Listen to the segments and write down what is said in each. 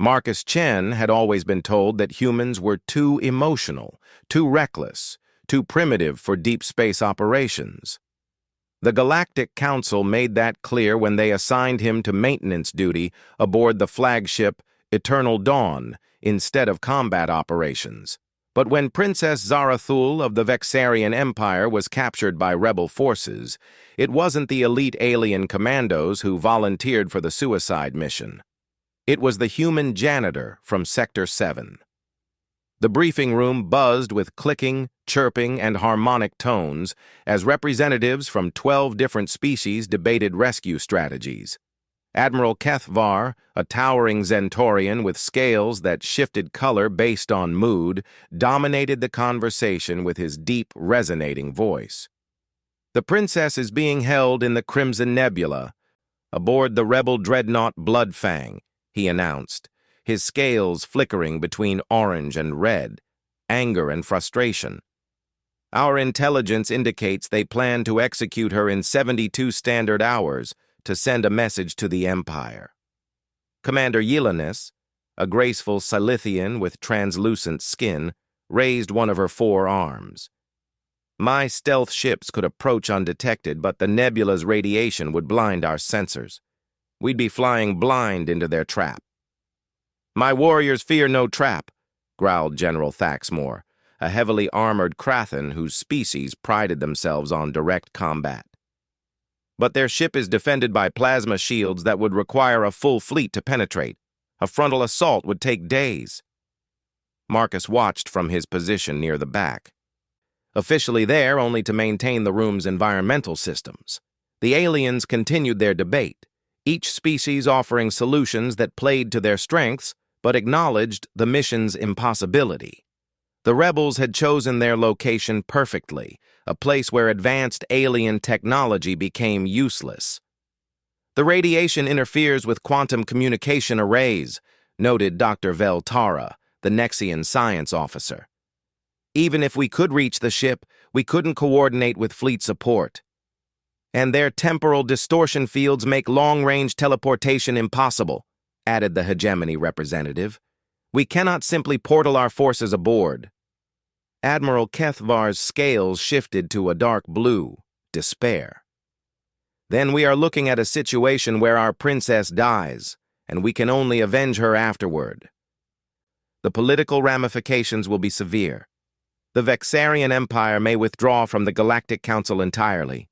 Marcus Chen had always been told that humans were too emotional, too reckless, too primitive for deep space operations. The Galactic Council made that clear when they assigned him to maintenance duty aboard the flagship Eternal Dawn instead of combat operations. But when Princess Zarathul of the Vexarian Empire was captured by rebel forces, it wasn't the elite alien commandos who volunteered for the suicide mission. It was the human janitor from Sector 7. The briefing room buzzed with clicking, chirping, and harmonic tones as representatives from 12 different species debated rescue strategies. Admiral Kethvar, a towering Zentorian with scales that shifted color based on mood, dominated the conversation with his deep, resonating voice. The princess is being held in the Crimson Nebula, aboard the rebel dreadnought Bloodfang, he announced, his scales flickering between orange and red, anger and frustration. Our intelligence indicates they plan to execute her in 72 standard hours to send a message to the Empire. Commander Yelanis, a graceful Silithian with translucent skin, raised one of her 4 arms. My stealth ships could approach undetected, but the nebula's radiation would blind our sensors. We'd be flying blind into their trap. My warriors fear no trap, growled General Thaxmore, a heavily armored Krathan whose species prided themselves on direct combat. But their ship is defended by plasma shields that would require a full fleet to penetrate. A frontal assault would take days. Marcus watched from his position near the back. Officially there only to maintain the room's environmental systems, the aliens continued their debate, each species offering solutions that played to their strengths but acknowledged the mission's impossibility. The rebels had chosen their location perfectly, a place where advanced alien technology became useless. The radiation interferes with quantum communication arrays, noted Dr. Veltara, the Nexian science officer. Even if we could reach the ship, we couldn't coordinate with fleet support. And their temporal distortion fields make long-range teleportation impossible, added the hegemony representative. We cannot simply portal our forces aboard. Admiral Kethvar's scales shifted to a dark blue, despair. Then we are looking at a situation where our princess dies, and we can only avenge her afterward. The political ramifications will be severe. The Vexarian Empire may withdraw from the Galactic Council entirely.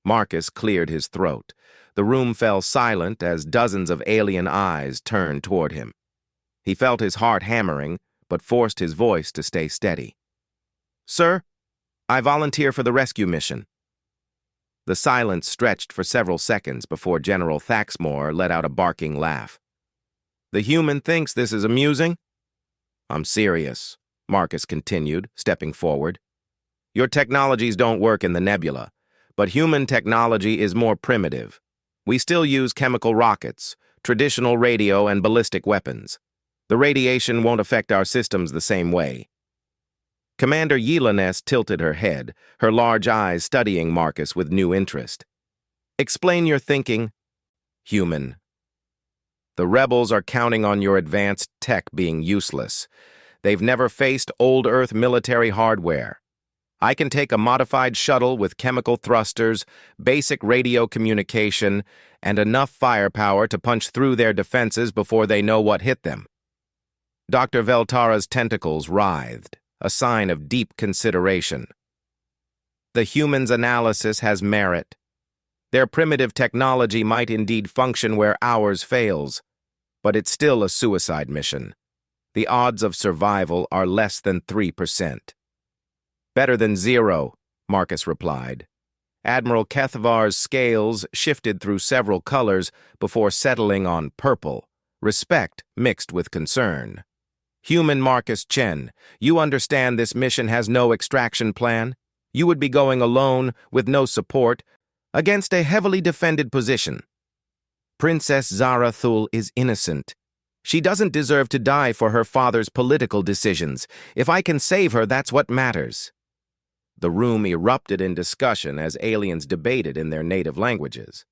Marcus cleared his throat. The room fell silent as dozens of alien eyes turned toward him. He felt his heart hammering, but forced his voice to stay steady. Sir, I volunteer for the rescue mission. The silence stretched for several seconds before General Thaxmore let out a barking laugh. The human thinks this is amusing? I'm serious, Marcus continued, stepping forward. Your technologies don't work in the nebula, but human technology is more primitive. We still use chemical rockets, traditional radio and ballistic weapons. The radiation won't affect our systems the same way. Commander Yelanis tilted her head, her large eyes studying Marcus with new interest. Explain your thinking. Human. The rebels are counting on your advanced tech being useless. They've never faced old Earth military hardware. I can take a modified shuttle with chemical thrusters, basic radio communication, and enough firepower to punch through their defenses before they know what hit them. Dr. Veltara's tentacles writhed, a sign of deep consideration. The human's analysis has merit. Their primitive technology might indeed function where ours fails, but it's still a suicide mission. The odds of survival are less than 3%. Better than 0, Marcus replied. Admiral Kethvar's scales shifted through several colors before settling on purple, respect mixed with concern. Human Marcus Chen, you understand this mission has no extraction plan? You would be going alone, with no support, against a heavily defended position. Princess Zarathul is innocent. She doesn't deserve to die for her father's political decisions. If I can save her, that's what matters. The room erupted in discussion as aliens debated in their native languages.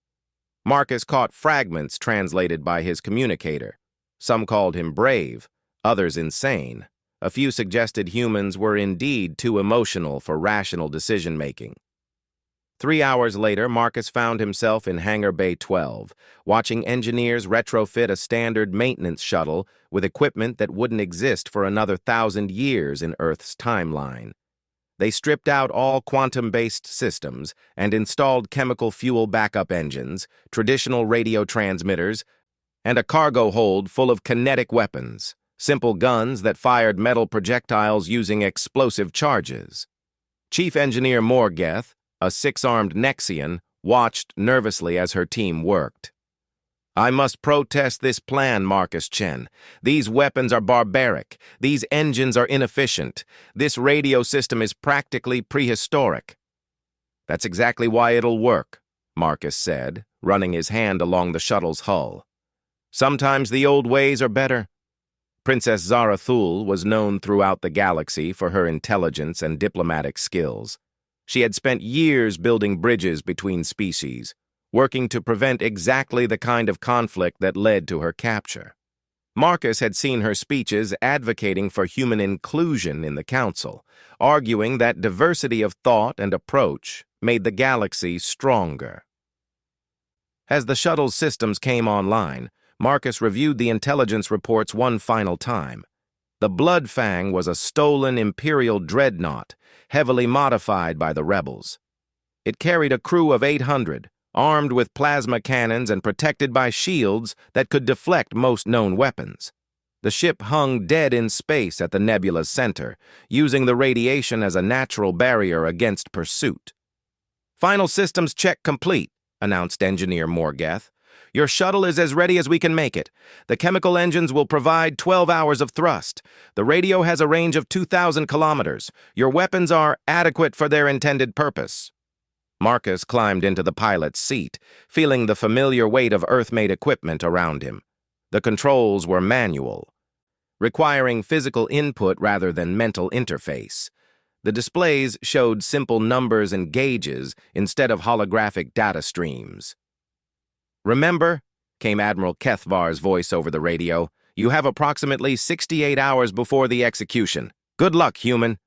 Marcus caught fragments translated by his communicator. Some called him brave, others insane. A few suggested humans were indeed too emotional for rational decision-making. 3 hours later, Marcus found himself in Hangar Bay 12, watching engineers retrofit a standard maintenance shuttle with equipment that wouldn't exist for another 1,000 years in Earth's timeline. They stripped out all quantum-based systems and installed chemical fuel backup engines, traditional radio transmitters, and a cargo hold full of kinetic weapons, simple guns that fired metal projectiles using explosive charges. Chief Engineer Morgeth, a six-armed Nexian, watched nervously as her team worked. "I must protest this plan, Marcus Chen. These weapons are barbaric. These engines are inefficient. This radio system is practically prehistoric." "That's exactly why it'll work," Marcus said, running his hand along the shuttle's hull. "Sometimes the old ways are better." Princess Zarathul was known throughout the galaxy for her intelligence and diplomatic skills. She had spent years building bridges between species, working to prevent exactly the kind of conflict that led to her capture. Marcus had seen her speeches advocating for human inclusion in the Council, arguing that diversity of thought and approach made the galaxy stronger. As the shuttle's systems came online, Marcus reviewed the intelligence reports one final time. The Blood Fang was a stolen Imperial dreadnought, heavily modified by the rebels. It carried a crew of 800, armed with plasma cannons and protected by shields that could deflect most known weapons. The ship hung dead in space at the nebula's center, using the radiation as a natural barrier against pursuit. "Final systems check complete," announced Engineer Morgeth. "Your shuttle is as ready as we can make it. The chemical engines will provide 12 hours of thrust. The radio has a range of 2,000 kilometers. Your weapons are adequate for their intended purpose." Marcus climbed into the pilot's seat, feeling the familiar weight of Earth-made equipment around him. The controls were manual, requiring physical input rather than mental interface. The displays showed simple numbers and gauges instead of holographic data streams. "Remember," came Admiral Kethvar's voice over the radio, "you have approximately 68 hours before the execution. Good luck, human."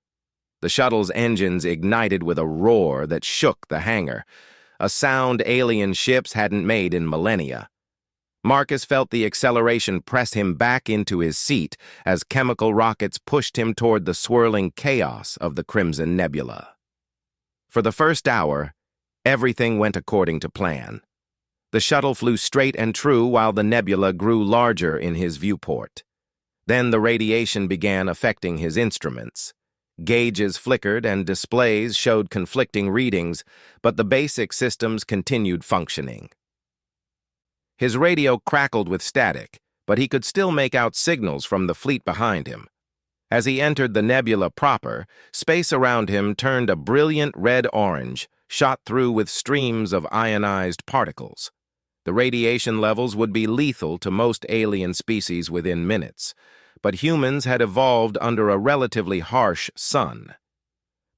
The shuttle's engines ignited with a roar that shook the hangar, a sound alien ships hadn't made in millennia. Marcus felt the acceleration press him back into his seat as chemical rockets pushed him toward the swirling chaos of the Crimson Nebula. For the first hour, everything went according to plan. The shuttle flew straight and true while the nebula grew larger in his viewport. Then the radiation began affecting his instruments. Gauges flickered and displays showed conflicting readings, but the basic systems continued functioning. His radio crackled with static, but he could still make out signals from the fleet behind him. As he entered the nebula proper, space around him turned a brilliant red-orange, shot through with streams of ionized particles. The radiation levels would be lethal to most alien species within minutes, but humans had evolved under a relatively harsh sun.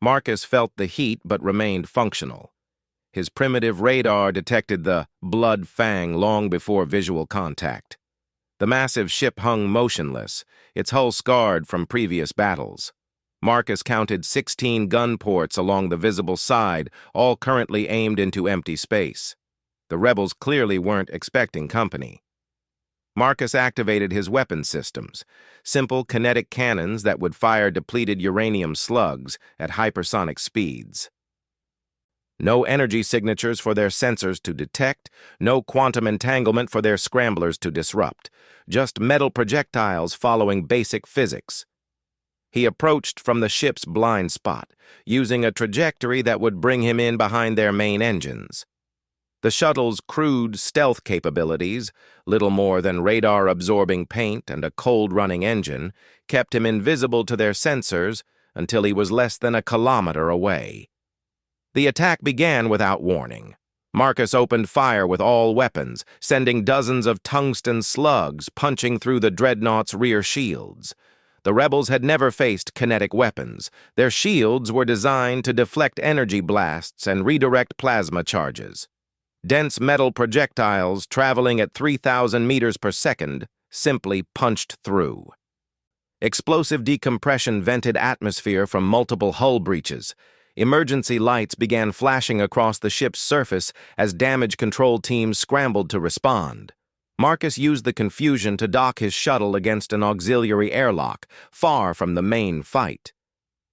Marcus felt the heat but remained functional. His primitive radar detected the Blood Fang long before visual contact. The massive ship hung motionless, its hull scarred from previous battles. Marcus counted 16 gun ports along the visible side, all currently aimed into empty space. The rebels clearly weren't expecting company. Marcus activated his weapon systems, simple kinetic cannons that would fire depleted uranium slugs at hypersonic speeds. No energy signatures for their sensors to detect, no quantum entanglement for their scramblers to disrupt, just metal projectiles following basic physics. He approached from the ship's blind spot, using a trajectory that would bring him in behind their main engines. The shuttle's crude stealth capabilities, little more than radar-absorbing paint and a cold-running engine, kept him invisible to their sensors until he was less than a kilometer away. The attack began without warning. Marcus opened fire with all weapons, sending dozens of tungsten slugs punching through the dreadnought's rear shields. The rebels had never faced kinetic weapons. Their shields were designed to deflect energy blasts and redirect plasma charges. Dense metal projectiles traveling at 3,000 meters per second simply punched through. Explosive decompression vented atmosphere from multiple hull breaches. Emergency lights began flashing across the ship's surface as damage control teams scrambled to respond. Marcus used the confusion to dock his shuttle against an auxiliary airlock, far from the main fight.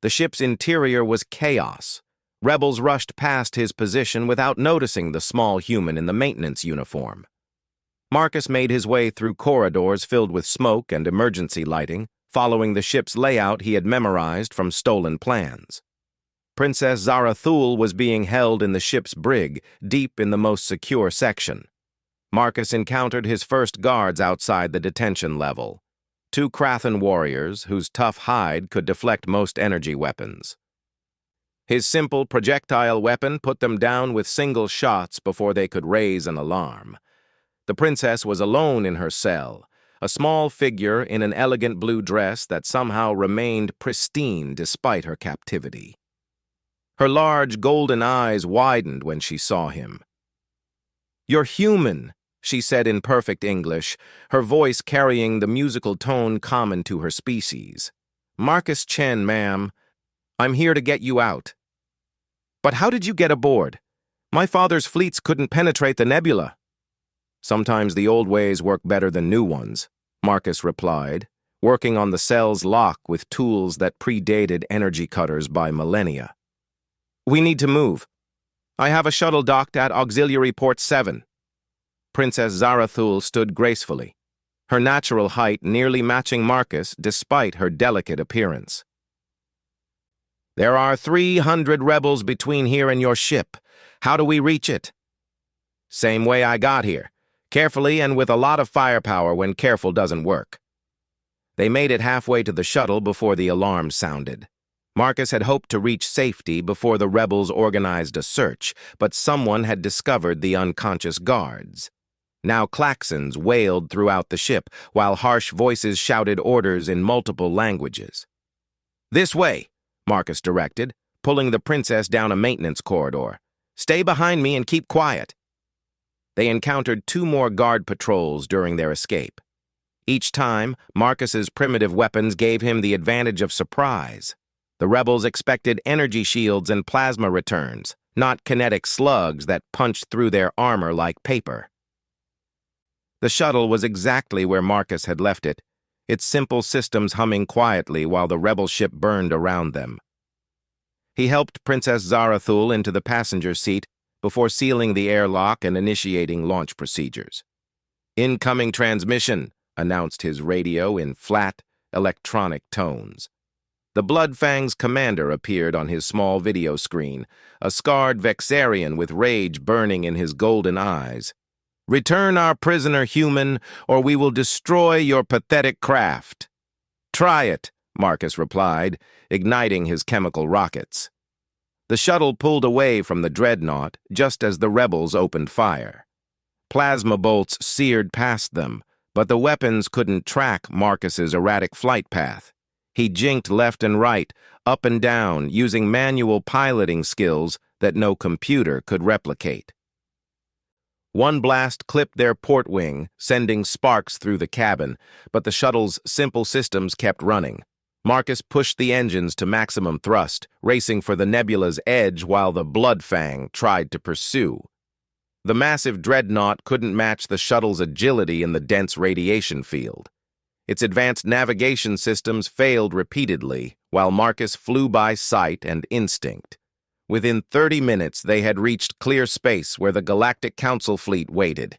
The ship's interior was chaos. Rebels rushed past his position without noticing the small human in the maintenance uniform. Marcus made his way through corridors filled with smoke and emergency lighting, following the ship's layout he had memorized from stolen plans. Princess Zarathul was being held in the ship's brig, deep in the most secure section. Marcus encountered his first guards outside the detention level. 2 Krathan warriors whose tough hide could deflect most energy weapons. His simple projectile weapon put them down with single shots before they could raise an alarm. The princess was alone in her cell, a small figure in an elegant blue dress that somehow remained pristine despite her captivity. Her large golden eyes widened when she saw him. "You're human," she said in perfect English, her voice carrying the musical tone common to her species. "Marcus Chen, ma'am. I'm here to get you out." "But how did you get aboard? My father's fleets couldn't penetrate the nebula." "Sometimes the old ways work better than new ones," Marcus replied, working on the cell's lock with tools that predated energy cutters by millennia. "We need to move. I have a shuttle docked at Auxiliary Port 7. Princess Zarathul stood gracefully, her natural height nearly matching Marcus despite her delicate appearance. "There are 300 rebels between here and your ship. How do we reach it?" "Same way I got here. Carefully and with a lot of firepower when careful doesn't work." They made it halfway to the shuttle before the alarm sounded. Marcus had hoped to reach safety before the rebels organized a search, but someone had discovered the unconscious guards. Now klaxons wailed throughout the ship, while harsh voices shouted orders in multiple languages. "This way," Marcus directed, pulling the princess down a maintenance corridor. "Stay behind me and keep quiet." They encountered 2 more guard patrols during their escape. Each time, Marcus's primitive weapons gave him the advantage of surprise. The rebels expected energy shields and plasma returns, not kinetic slugs that punched through their armor like paper. The shuttle was exactly where Marcus had left it, its simple systems humming quietly while the rebel ship burned around them. He helped Princess Zarathul into the passenger seat before sealing the airlock and initiating launch procedures. "Incoming transmission," announced his radio in flat, electronic tones. The Bloodfang's commander appeared on his small video screen, a scarred Vexarian with rage burning in his golden eyes. "Return our prisoner, human, or we will destroy your pathetic craft." "Try it," Marcus replied, igniting his chemical rockets. The shuttle pulled away from the dreadnought just as the rebels opened fire. Plasma bolts seared past them, but the weapons couldn't track Marcus's erratic flight path. He jinked left and right, up and down, using manual piloting skills that no computer could replicate. One blast clipped their port wing, sending sparks through the cabin, but the shuttle's simple systems kept running. Marcus pushed the engines to maximum thrust, racing for the nebula's edge while the Bloodfang tried to pursue. The massive dreadnought couldn't match the shuttle's agility in the dense radiation field. Its advanced navigation systems failed repeatedly, while Marcus flew by sight and instinct. Within 30 minutes, they had reached clear space where the Galactic Council fleet waited.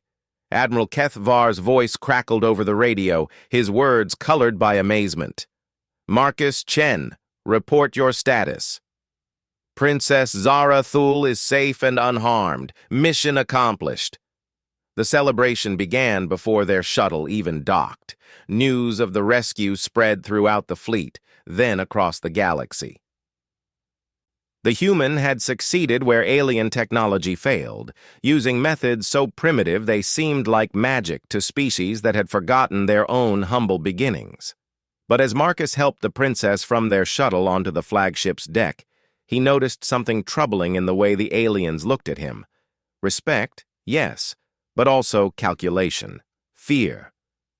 Admiral Kethvar's voice crackled over the radio, his words colored by amazement. "Marcus Chen, report your status." "Princess Zarathul is safe and unharmed. Mission accomplished." The celebration began before their shuttle even docked. News of the rescue spread throughout the fleet, then across the galaxy. The human had succeeded where alien technology failed, using methods so primitive they seemed like magic to species that had forgotten their own humble beginnings. But as Marcus helped the princess from their shuttle onto the flagship's deck, he noticed something troubling in the way the aliens looked at him. Respect, yes, but also calculation, fear.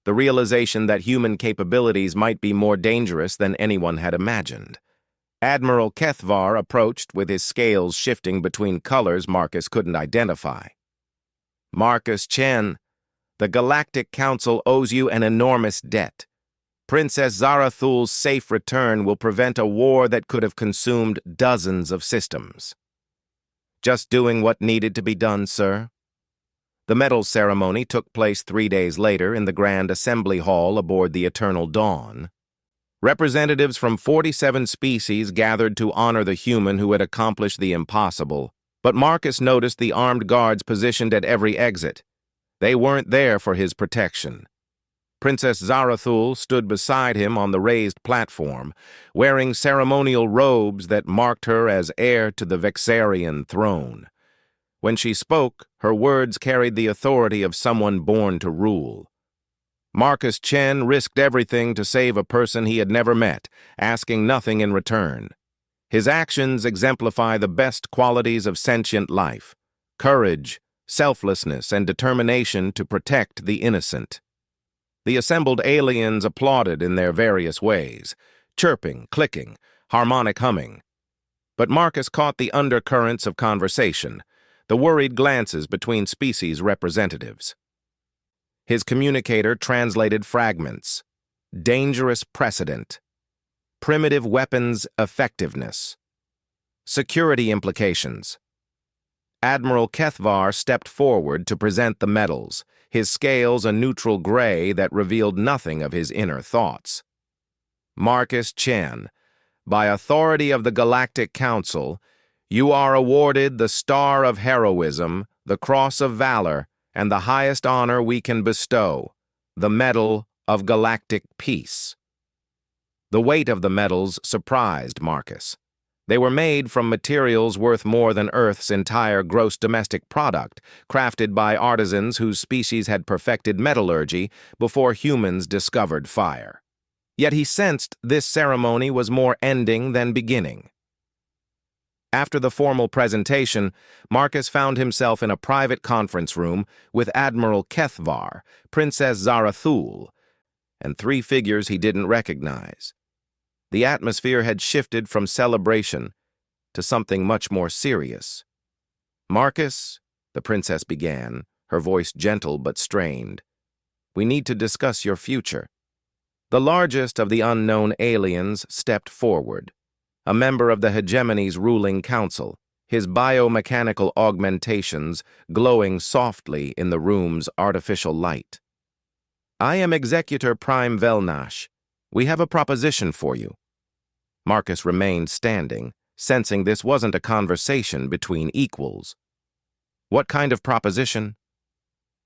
the realization that human capabilities might be more dangerous than anyone had imagined. Admiral Kethvar approached with his scales shifting between colors Marcus couldn't identify. "Marcus Chen, the Galactic Council owes you an enormous debt. Princess Zarathul's safe return will prevent a war that could have consumed dozens of systems." "Just doing what needed to be done, sir." The medals ceremony took place 3 days later in the Grand Assembly Hall aboard the Eternal Dawn. Representatives from 47 species gathered to honor the human who had accomplished the impossible, but Marcus noticed the armed guards positioned at every exit. They weren't there for his protection. Princess Zarathul stood beside him on the raised platform, wearing ceremonial robes that marked her as heir to the Vexarian throne. When she spoke, her words carried the authority of someone born to rule. Marcus Chen risked everything to save a person he had never met, asking nothing in return. His actions exemplify the best qualities of sentient life: courage, selflessness, and determination to protect the innocent. The assembled aliens applauded in their various ways, chirping, clicking, harmonic humming. But Marcus caught the undercurrents of conversation, the worried glances between species representatives. His communicator translated fragments: dangerous precedent, primitive weapons effectiveness, security implications. Admiral Kethvar stepped forward to present the medals, his scales a neutral gray that revealed nothing of his inner thoughts. "Marcus Chen, by authority of the Galactic Council, you are awarded the Star of Heroism, the Cross of Valor, and the highest honor we can bestow, the Medal of Galactic Peace." The weight of the medals surprised Marcus. They were made from materials worth more than Earth's entire gross domestic product, crafted by artisans whose species had perfected metallurgy before humans discovered fire. Yet he sensed this ceremony was more ending than beginning. After the formal presentation, Marcus found himself in a private conference room with Admiral Kethvar, Princess Zarathul, and 3 figures he didn't recognize. The atmosphere had shifted from celebration to something much more serious. "Marcus," the princess began, her voice gentle but strained, "we need to discuss your future." The largest of the unknown aliens stepped forward, a member of the hegemony's ruling council, his biomechanical augmentations glowing softly in the room's artificial light. "I am Executor Prime Velnash. We have a proposition for you." Marcus remained standing, sensing this wasn't a conversation between equals. "What kind of proposition?"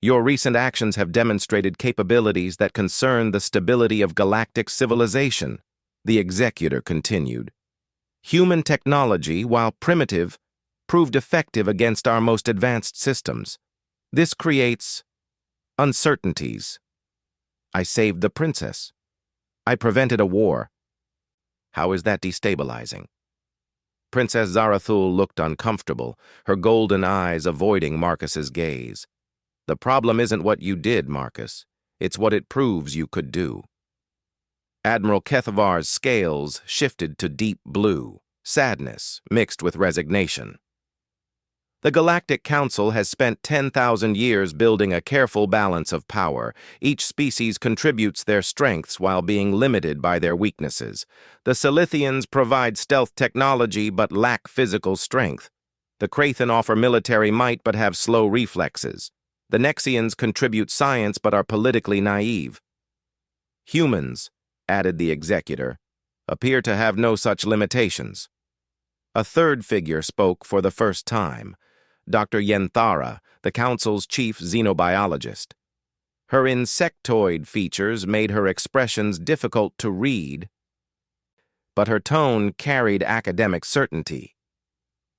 "Your recent actions have demonstrated capabilities that concern the stability of galactic civilization," the executor continued. "Human technology, while primitive, proved effective against our most advanced systems. This creates uncertainties. I saved the princess. I prevented a war. How is that destabilizing?" Princess Zarathul looked uncomfortable, her golden eyes avoiding Marcus's gaze. "The problem isn't what you did, Marcus. It's what it proves you could do." Admiral Kethvar's scales shifted to deep blue, sadness mixed with resignation. "The Galactic Council has spent 10,000 years building a careful balance of power. Each species contributes their strengths while being limited by their weaknesses. The Silithians provide stealth technology but lack physical strength. The Krathen offer military might but have slow reflexes. The Nexians contribute science but are politically naive. Humans," added the executor, "appear to have no such limitations." A third figure spoke for the first time, Dr. Yenthara, the Council's chief xenobiologist. Her insectoid features made her expressions difficult to read, but her tone carried academic certainty.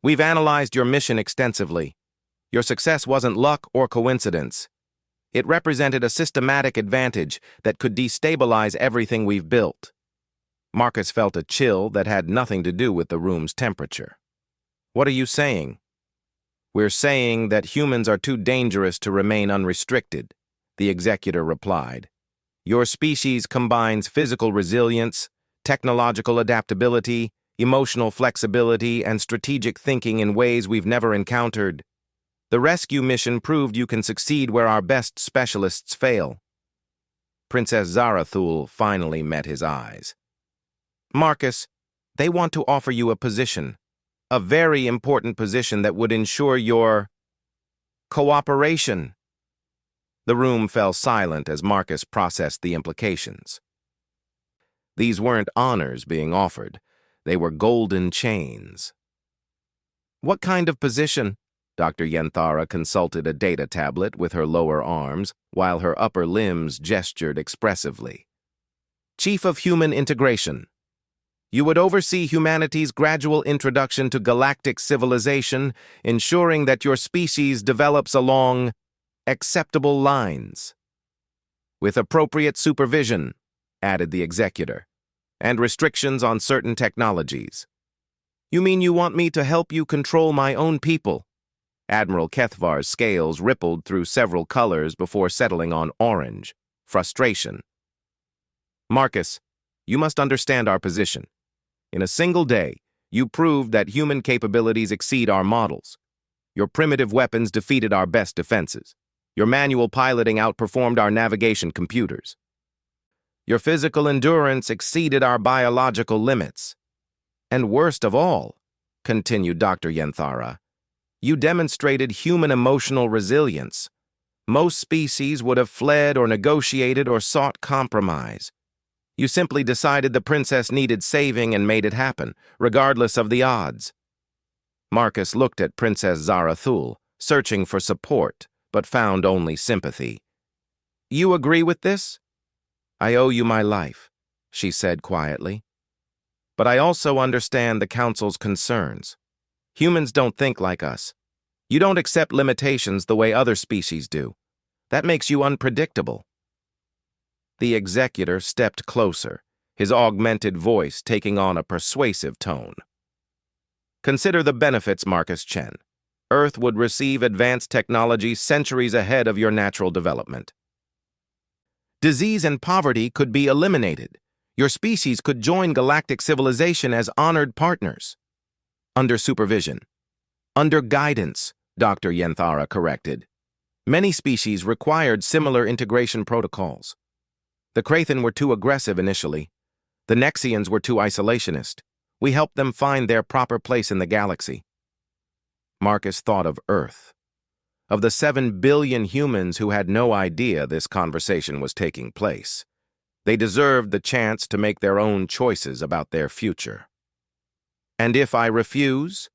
"We've analyzed your mission extensively. Your success wasn't luck or coincidence. It represented a systematic advantage that could destabilize everything we've built." Marcus felt a chill that had nothing to do with the room's temperature. "What are you saying?" "We're saying that humans are too dangerous to remain unrestricted," the executor replied. Your species combines physical resilience, technological adaptability, emotional flexibility, and strategic thinking in ways we've never encountered. The rescue mission proved you can succeed where our best specialists fail. Princess Zarathul finally met his eyes. Marcus, they want to offer you a position, a very important position that would ensure your cooperation. The room fell silent as Marcus processed the implications. These weren't honors being offered. They were golden chains. What kind of position? Dr. Yenthara consulted a data tablet with her lower arms, while her upper limbs gestured expressively. Chief of Human Integration. You would oversee humanity's gradual introduction to galactic civilization, ensuring that your species develops along acceptable lines. With appropriate supervision, added the executor, and restrictions on certain technologies. You mean you want me to help you control my own people? Admiral Kethvar's scales rippled through several colors before settling on orange, frustration. Marcus, you must understand our position. In a single day, you proved that human capabilities exceed our models. Your primitive weapons defeated our best defenses. Your manual piloting outperformed our navigation computers. Your physical endurance exceeded our biological limits. And worst of all, continued Dr. Yenthara, you demonstrated human emotional resilience. Most species would have fled or negotiated or sought compromise. You simply decided the princess needed saving and made it happen, regardless of the odds. Marcus looked at Princess Zarathul, searching for support, but found only sympathy. You agree with this? I owe you my life, she said quietly. But I also understand the Council's concerns. Humans don't think like us. You don't accept limitations the way other species do. That makes you unpredictable. The executor stepped closer, his augmented voice taking on a persuasive tone. Consider the benefits, Marcus Chen. Earth would receive advanced technology centuries ahead of your natural development. Disease and poverty could be eliminated. Your species could join galactic civilization as honored partners. Under supervision. Under guidance, Dr. Yenthara corrected. Many species required similar integration protocols. The Krathen were too aggressive initially. The Nexians were too isolationist. We helped them find their proper place in the galaxy. Marcus thought of Earth, of the 7 billion humans who had no idea this conversation was taking place. They deserved the chance to make their own choices about their future. And if I refuse?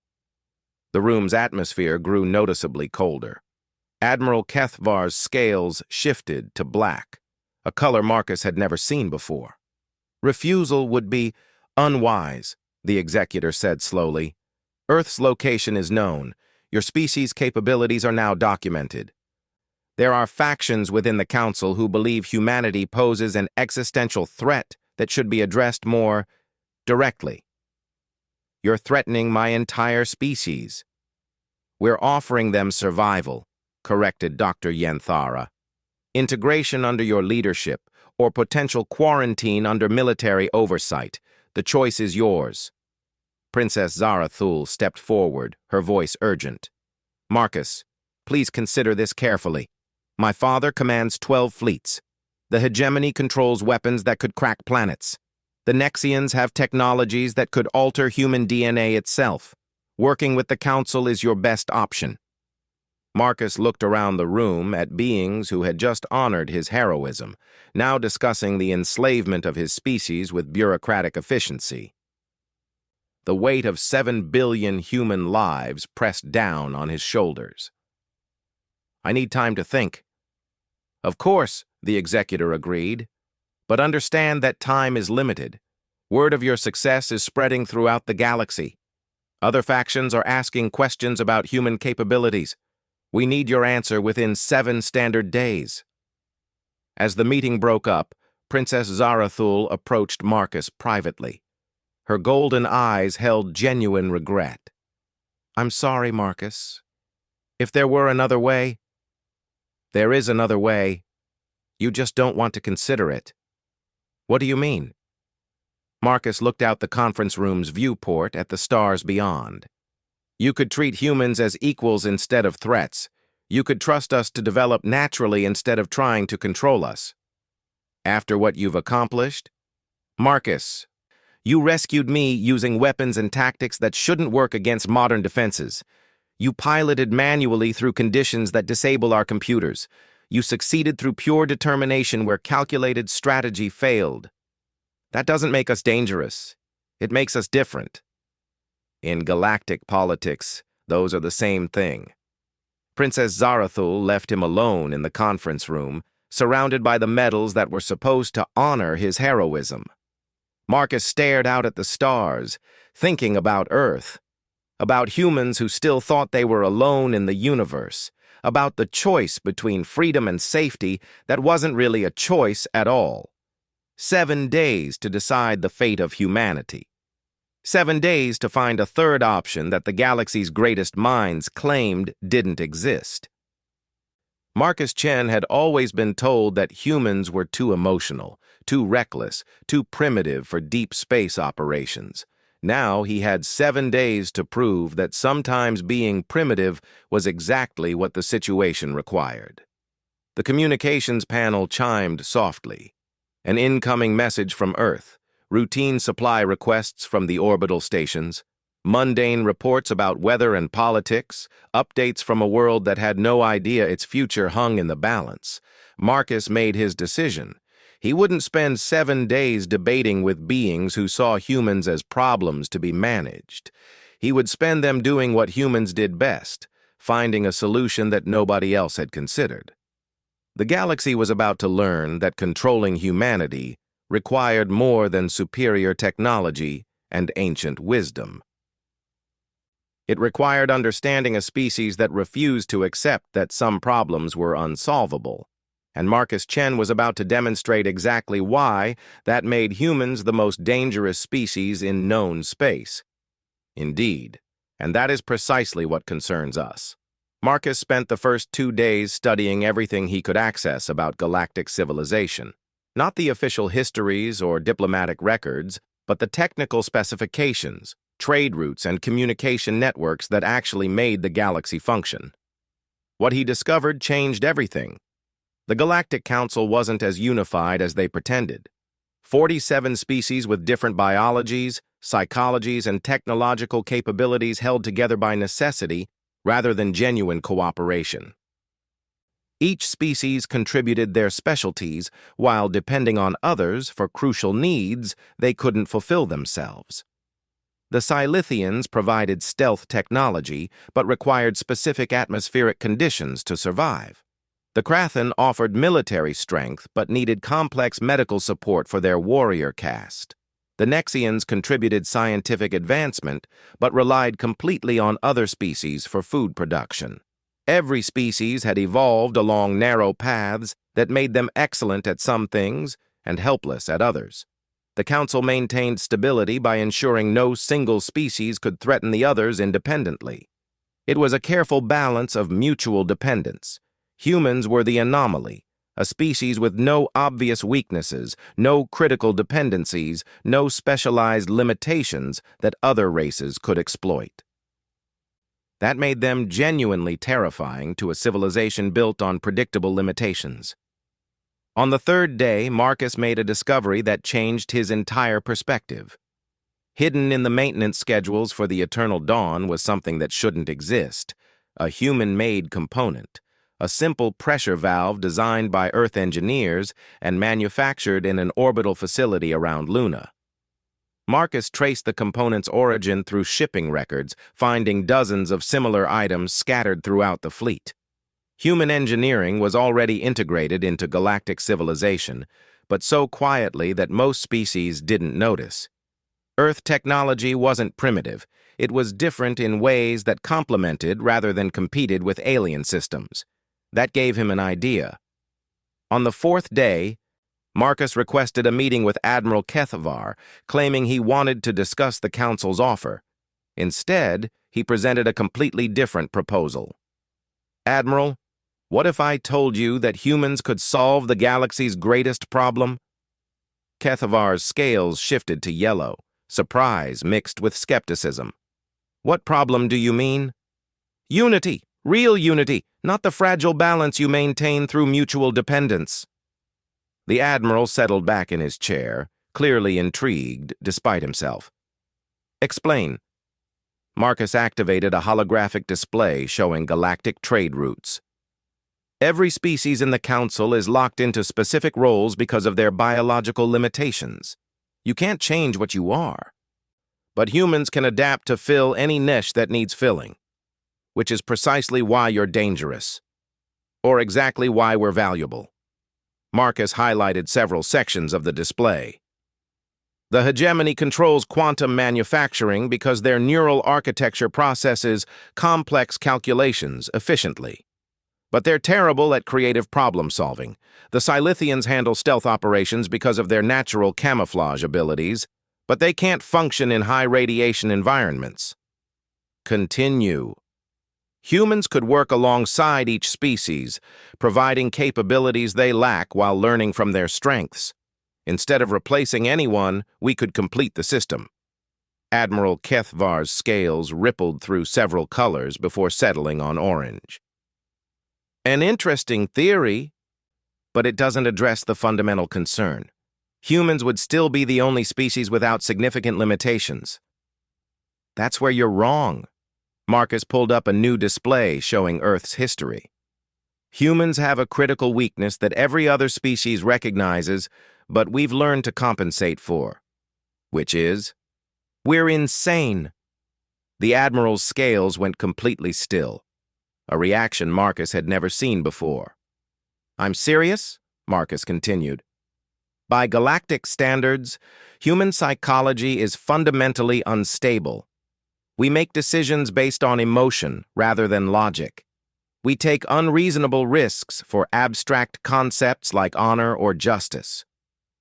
The room's atmosphere grew noticeably colder. Admiral Kethvar's scales shifted to black, a color Marcus had never seen before. Refusal would be unwise, the executor said slowly. Earth's location is known. Your species' capabilities are now documented. There are factions within the Council who believe humanity poses an existential threat that should be addressed more directly. You're threatening my entire species. We're offering them survival, corrected Dr. Yenthara. Integration under your leadership, or potential quarantine under military oversight. The choice is yours. Princess Zarathul stepped forward, her voice urgent. Marcus, please consider this carefully. My father commands 12 fleets. The hegemony controls weapons that could crack planets. The Nexians have technologies that could alter human DNA itself. Working with the Council is your best option. Marcus looked around the room at beings who had just honored his heroism, now discussing the enslavement of his species with bureaucratic efficiency. The weight of 7 billion human lives pressed down on his shoulders. I need time to think. Of course, the executor agreed, but understand that time is limited. Word of your success is spreading throughout the galaxy. Other factions are asking questions about human capabilities. We need your answer within 7 standard days. As the meeting broke up, Princess Zarathul approached Marcus privately. Her golden eyes held genuine regret. I'm sorry, Marcus. If there were another way, there is another way. You just don't want to consider it. What do you mean? Marcus looked out the conference room's viewport at the stars beyond. You could treat humans as equals instead of threats. You could trust us to develop naturally instead of trying to control us. After what you've accomplished? Marcus, you rescued me using weapons and tactics that shouldn't work against modern defenses. You piloted manually through conditions that disable our computers. You succeeded through pure determination where calculated strategy failed. That doesn't make us dangerous. It makes us different. In galactic politics, those are the same thing. Princess Zarathul left him alone in the conference room, surrounded by the medals that were supposed to honor his heroism. Marcus stared out at the stars, thinking about Earth, about humans who still thought they were alone in the universe, about the choice between freedom and safety that wasn't really a choice at all. 7 days to decide the fate of humanity. 7 days to find a third option that the galaxy's greatest minds claimed didn't exist. Marcus Chen had always been told that humans were too emotional, too reckless, too primitive for deep space operations. Now he had 7 days to prove that sometimes being primitive was exactly what the situation required. The communications panel chimed softly. An incoming message from Earth, routine supply requests from the orbital stations, mundane reports about weather and politics, updates from a world that had no idea its future hung in the balance. Marcus made his decision. He wouldn't spend 7 days debating with beings who saw humans as problems to be managed. He would spend them doing what humans did best, finding a solution that nobody else had considered. The galaxy was about to learn that controlling humanity required more than superior technology and ancient wisdom. It required understanding a species that refused to accept that some problems were unsolvable, and Marcus Chen was about to demonstrate exactly why that made humans the most dangerous species in known space. Indeed, and that is precisely what concerns us. Marcus spent the first 2 days studying everything he could access about galactic civilization. Not the official histories or diplomatic records, but the technical specifications, trade routes, and communication networks that actually made the galaxy function. What he discovered changed everything. The Galactic Council wasn't as unified as they pretended. 47 species with different biologies, psychologies, and technological capabilities held together by necessity rather than genuine cooperation. Each species contributed their specialties while depending on others for crucial needs they couldn't fulfill themselves. The Silithians provided stealth technology but required specific atmospheric conditions to survive. The Krathen offered military strength but needed complex medical support for their warrior caste. The Nexians contributed scientific advancement, but relied completely on other species for food production. Every species had evolved along narrow paths that made them excellent at some things and helpless at others. The Council maintained stability by ensuring no single species could threaten the others independently. It was a careful balance of mutual dependence. Humans were the anomaly, a species with no obvious weaknesses, no critical dependencies, no specialized limitations that other races could exploit. That made them genuinely terrifying to a civilization built on predictable limitations. On the 3rd day, Marcus made a discovery that changed his entire perspective. Hidden in the maintenance schedules for the Eternal Dawn was something that shouldn't exist, a human-made component. A simple pressure valve designed by Earth engineers and manufactured in an orbital facility around Luna. Marcus traced the component's origin through shipping records, finding dozens of similar items scattered throughout the fleet. Human engineering was already integrated into galactic civilization, but so quietly that most species didn't notice. Earth technology wasn't primitive. It was different in ways that complemented rather than competed with alien systems. That gave him an idea. On the 4th day, Marcus requested a meeting with Admiral Kethavar, claiming he wanted to discuss the Council's offer. Instead, he presented a completely different proposal. "Admiral, What if I told you that humans could solve the galaxy's greatest problem? Kethavar's scales shifted to yellow, surprise mixed with skepticism. What problem do you mean? Unity, real unity, not the fragile balance you maintain through mutual dependence. The Admiral settled back in his chair, clearly intrigued despite himself. Explain. Marcus activated a holographic display showing galactic trade routes. Every species in the Council is locked into specific roles because of their biological limitations. You can't change what you are. But humans can adapt to fill any niche that needs filling, which is precisely why you're dangerous, or exactly why we're valuable. Marcus highlighted several sections of the display. The hegemony controls quantum manufacturing because their neural architecture processes complex calculations efficiently. But they're terrible at creative problem-solving. The Silithians handle stealth operations because of their natural camouflage abilities, but they can't function in high-radiation environments. Continue. Humans could work alongside each species, providing capabilities they lack while learning from their strengths. Instead of replacing anyone, we could complete the system. Admiral Kethavar's scales rippled through several colors before settling on orange. An interesting theory, but it doesn't address the fundamental concern. Humans would still be the only species without significant limitations. That's where you're wrong. Marcus pulled up a new display showing Earth's history. Humans have a critical weakness that every other species recognizes, but we've learned to compensate for. Which is, we're insane. The Admiral's scales went completely still, a reaction Marcus had never seen before. I'm serious, Marcus continued. By galactic standards, human psychology is fundamentally unstable. We make decisions based on emotion rather than logic. We take unreasonable risks for abstract concepts like honor or justice.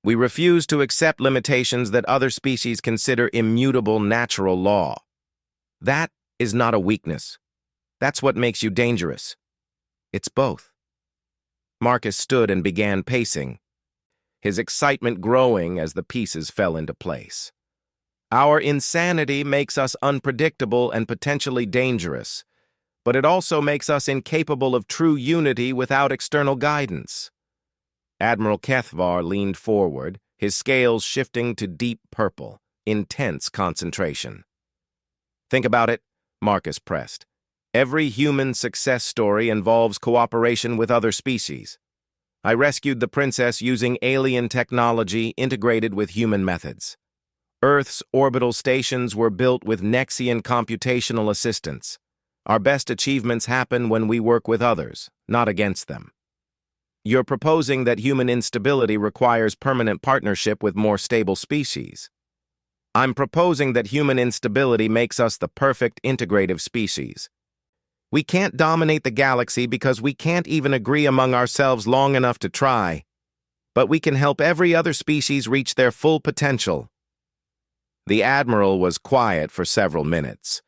We refuse to accept limitations that other species consider immutable natural law. That is not a weakness. That's what makes you dangerous. It's both. Marcus stood and began pacing, his excitement growing as the pieces fell into place. Our insanity makes us unpredictable and potentially dangerous, but it also makes us incapable of true unity without external guidance. Admiral Kethavar leaned forward, his scales shifting to deep purple, intense concentration. Think about it, Marcus pressed. Every human success story involves cooperation with other species. I rescued the princess using alien technology integrated with human methods. Earth's orbital stations were built with Nexian computational assistance. Our best achievements happen when we work with others, not against them. You're proposing that human instability requires permanent partnership with more stable species. I'm proposing that human instability makes us the perfect integrative species. We can't dominate the galaxy because we can't even agree among ourselves long enough to try. But we can help every other species reach their full potential. The Admiral was quiet for several minutes,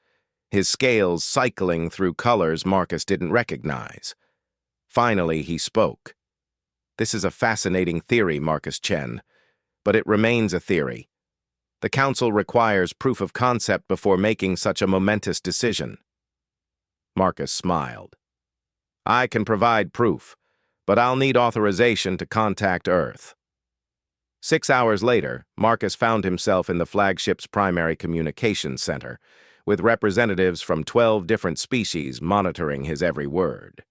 his scales cycling through colors Marcus didn't recognize. Finally, he spoke. This is a fascinating theory, Marcus Chen, but it remains a theory. The Council requires proof of concept before making such a momentous decision. Marcus smiled. I can provide proof, but I'll need authorization to contact Earth. 6 hours later, Marcus found himself in the flagship's primary communications center, with representatives from 12 different species monitoring his every word.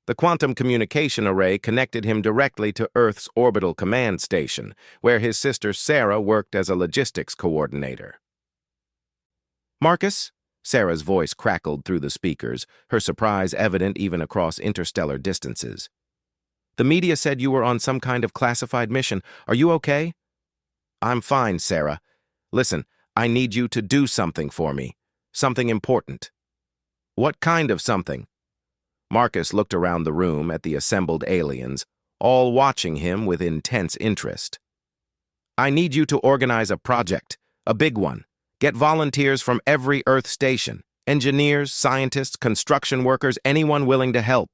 The quantum communication array connected him directly to Earth's orbital command station, where his sister Sarah worked as a logistics coordinator. Marcus? Sarah's voice crackled through the speakers, her surprise evident even across interstellar distances. The media said you were on some kind of classified mission. Are you okay? I'm fine, Sarah. Listen, I need you to do something for me. Something important. What kind of something? Marcus looked around the room at the assembled aliens, all watching him with intense interest. I need you to organize a project, a big one. Get volunteers from every Earth station, engineers, scientists, construction workers, anyone willing to help.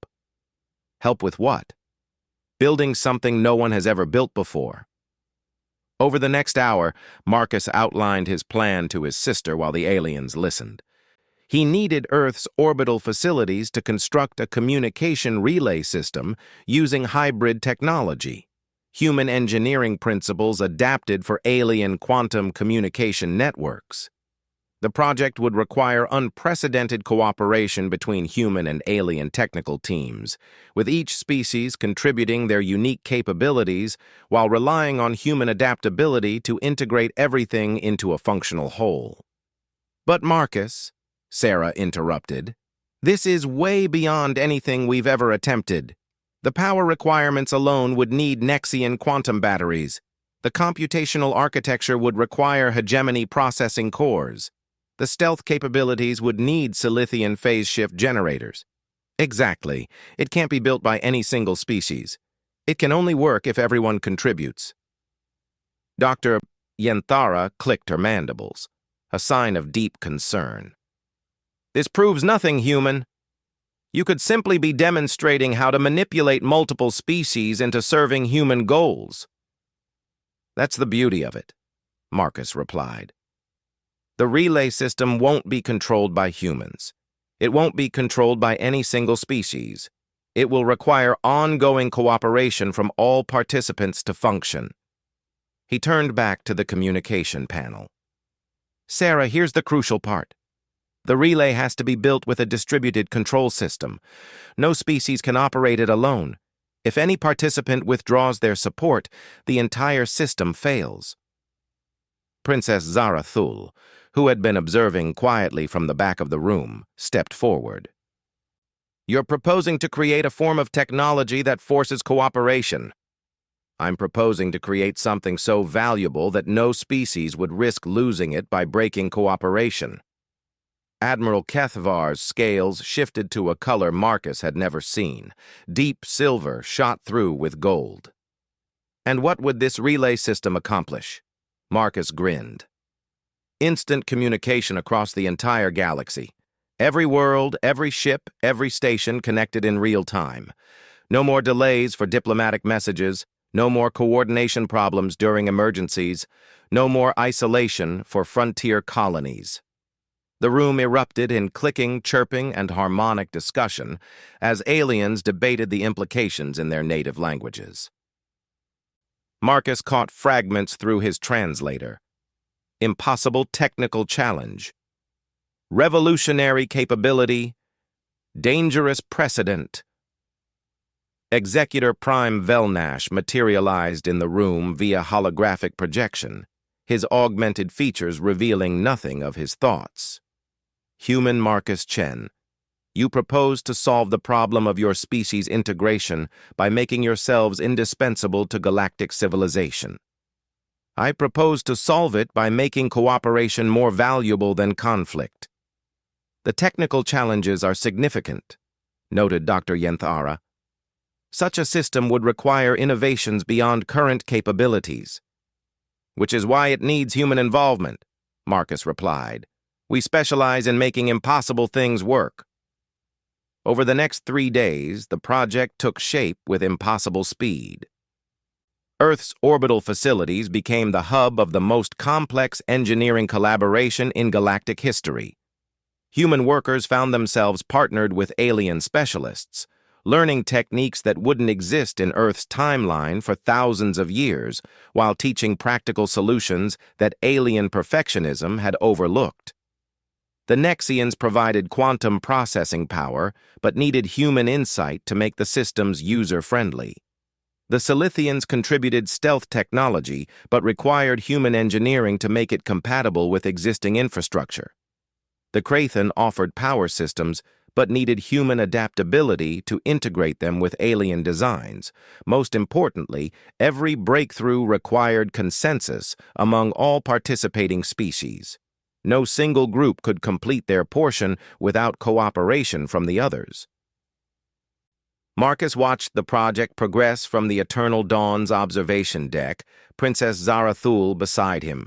Help with what? Building something no one has ever built before. Over the next hour, Marcus outlined his plan to his sister while the aliens listened. He needed Earth's orbital facilities to construct a communication relay system using hybrid technology, human engineering principles adapted for alien quantum communication networks. The project would require unprecedented cooperation between human and alien technical teams, with each species contributing their unique capabilities while relying on human adaptability to integrate everything into a functional whole. But Marcus, Sarah interrupted, this is way beyond anything we've ever attempted. The power requirements alone would need Nexian quantum batteries. The computational architecture would require hegemony processing cores. The stealth capabilities would need silithian phase shift generators. Exactly. It can't be built by any single species. It can only work if everyone contributes. Dr. Yenthara clicked her mandibles, a sign of deep concern. This proves nothing, human. You could simply be demonstrating how to manipulate multiple species into serving human goals. That's the beauty of it, Marcus replied. The relay system won't be controlled by humans. It won't be controlled by any single species. It will require ongoing cooperation from all participants to function. He turned back to the communication panel. Sarah, here's the crucial part. The relay has to be built with a distributed control system. No species can operate it alone. If any participant withdraws their support, the entire system fails. Princess Zarathul, who had been observing quietly from the back of the room, stepped forward. You're proposing to create a form of technology that forces cooperation. I'm proposing to create something so valuable that no species would risk losing it by breaking cooperation. Admiral Kethvar's scales shifted to a color Marcus had never seen, deep silver shot through with gold. And what would this relay system accomplish? Marcus grinned. Instant communication across the entire galaxy. Every world, every ship, every station connected in real time. No more delays for diplomatic messages, no more coordination problems during emergencies, no more isolation for frontier colonies. The room erupted in clicking, chirping, and harmonic discussion as aliens debated the implications in their native languages. Marcus caught fragments through his translator. Impossible technical challenge. Revolutionary capability. Dangerous precedent. Executor Prime Velnash materialized in the room via holographic projection, his augmented features revealing nothing of his thoughts. Human Marcus Chen, you propose to solve the problem of your species' integration by making yourselves indispensable to galactic civilization. I propose to solve it by making cooperation more valuable than conflict. The technical challenges are significant, noted Dr. Yenthara. Such a system would require innovations beyond current capabilities. Which is why it needs human involvement, Marcus replied. We specialize in making impossible things work. Over the next 3 days, the project took shape with impossible speed. Earth's orbital facilities became the hub of the most complex engineering collaboration in galactic history. Human workers found themselves partnered with alien specialists, learning techniques that wouldn't exist in Earth's timeline for thousands of years, while teaching practical solutions that alien perfectionism had overlooked. The Nexians provided quantum processing power, but needed human insight to make the systems user-friendly. The Silithians contributed stealth technology, but required human engineering to make it compatible with existing infrastructure. The Krathan offered power systems, but needed human adaptability to integrate them with alien designs. Most importantly, every breakthrough required consensus among all participating species. No single group could complete their portion without cooperation from the others. Marcus watched the project progress from the Eternal Dawn's observation deck, Princess Zarathul beside him.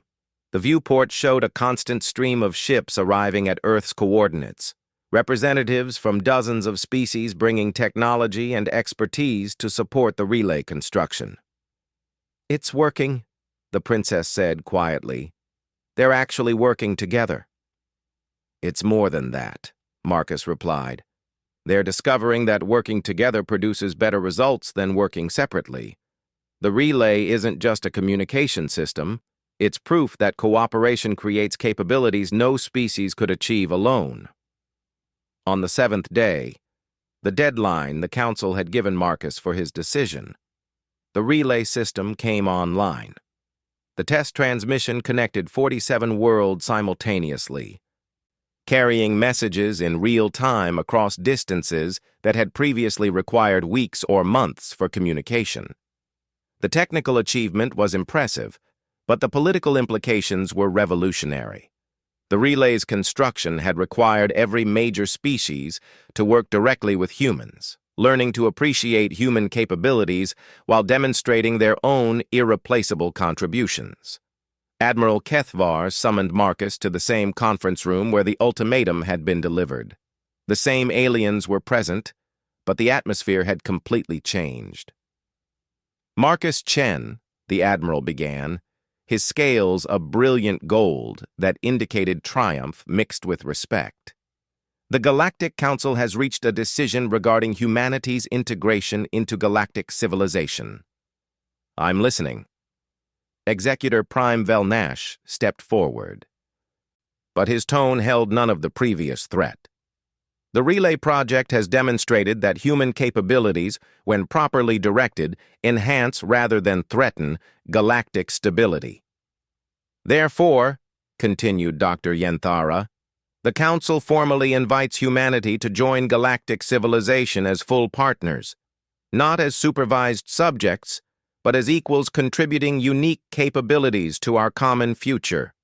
The viewport showed a constant stream of ships arriving at Earth's coordinates. representatives from dozens of species bringing technology and expertise to support the relay construction. "It's working," the princess said quietly. "They're actually working together." "It's more than that," Marcus replied. "They're discovering that working together produces better results than working separately. The relay isn't just a communication system. It's proof that cooperation creates capabilities no species could achieve alone." On the 7th day, the deadline the Council had given Marcus for his decision, the relay system came online. The test transmission connected 47 worlds simultaneously, carrying messages in real time across distances that had previously required weeks or months for communication. The technical achievement was impressive, but the political implications were revolutionary. The relay's construction had required every major species to work directly with humans, learning to appreciate human capabilities while demonstrating their own irreplaceable contributions. Admiral Kethvar summoned Marcus to the same conference room where the ultimatum had been delivered. The same aliens were present, but the atmosphere had completely changed. "Marcus Chen," the Admiral began, his scales a brilliant gold that indicated triumph mixed with respect. "The Galactic Council has reached a decision regarding humanity's integration into galactic civilization." "I'm listening." Executor Prime Velnash stepped forward, but his tone held none of the previous threat. "The Relay Project has demonstrated that human capabilities, when properly directed, enhance rather than threaten galactic stability. Therefore," continued Dr. Yenthara, "the Council formally invites humanity to join galactic civilization as full partners, not as supervised subjects, but as equals contributing unique capabilities to our common future."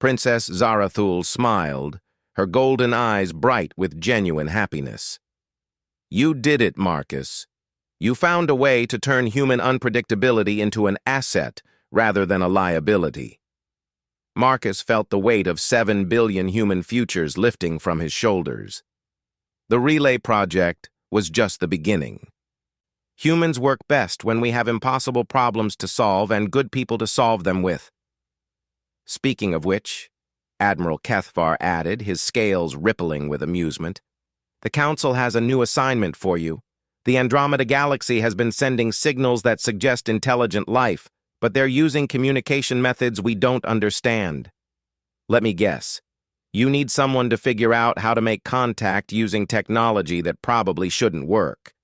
Princess Zarathul smiled, her golden eyes bright with genuine happiness. "You did it, Marcus. You found a way to turn human unpredictability into an asset rather than a liability." Marcus felt the weight of 7 billion human futures lifting from his shoulders. The Relay Project was just the beginning. Humans work best when we have impossible problems to solve and good people to solve them with. "Speaking of which," Admiral Kethvar added, his scales rippling with amusement, "the Council has a new assignment for you. The Andromeda Galaxy has been sending signals that suggest intelligent life, but they're using communication methods we don't understand. Let me guess. You need someone to figure out how to make contact using technology that probably shouldn't work."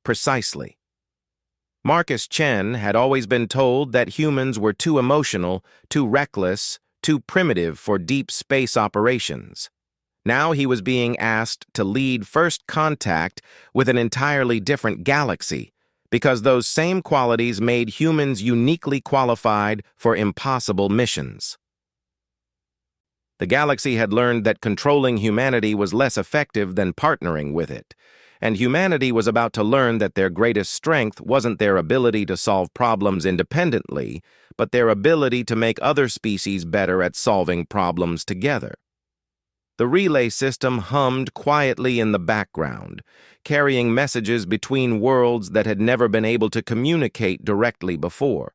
Precisely. Marcus Chen had always been told that humans were too emotional, too reckless, too primitive for deep space operations. Now he was being asked to lead first contact with an entirely different galaxy, because those same qualities made humans uniquely qualified for impossible missions. The galaxy had learned that controlling humanity was less effective than partnering with it, and humanity was about to learn that their greatest strength wasn't their ability to solve problems independently, but their ability to make other species better at solving problems together. The relay system hummed quietly in the background, carrying messages between worlds that had never been able to communicate directly before.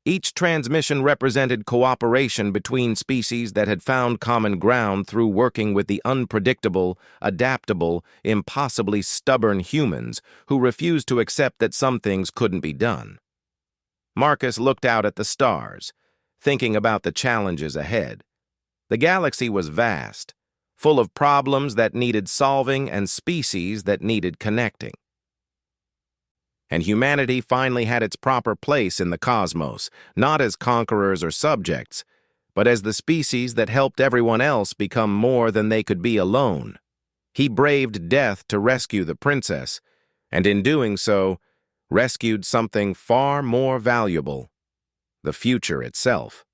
Each transmission represented cooperation between species that had found common ground through working with the unpredictable, adaptable, impossibly stubborn humans who refused to accept that some things couldn't be done. Marcus looked out at the stars, thinking about the challenges ahead. The galaxy was vast, full of problems that needed solving and species that needed connecting. And humanity finally had its proper place in the cosmos, not as conquerors or subjects, but as the species that helped everyone else become more than they could be alone. He braved death to rescue the princess, and in doing so, rescued something far more valuable: the future itself.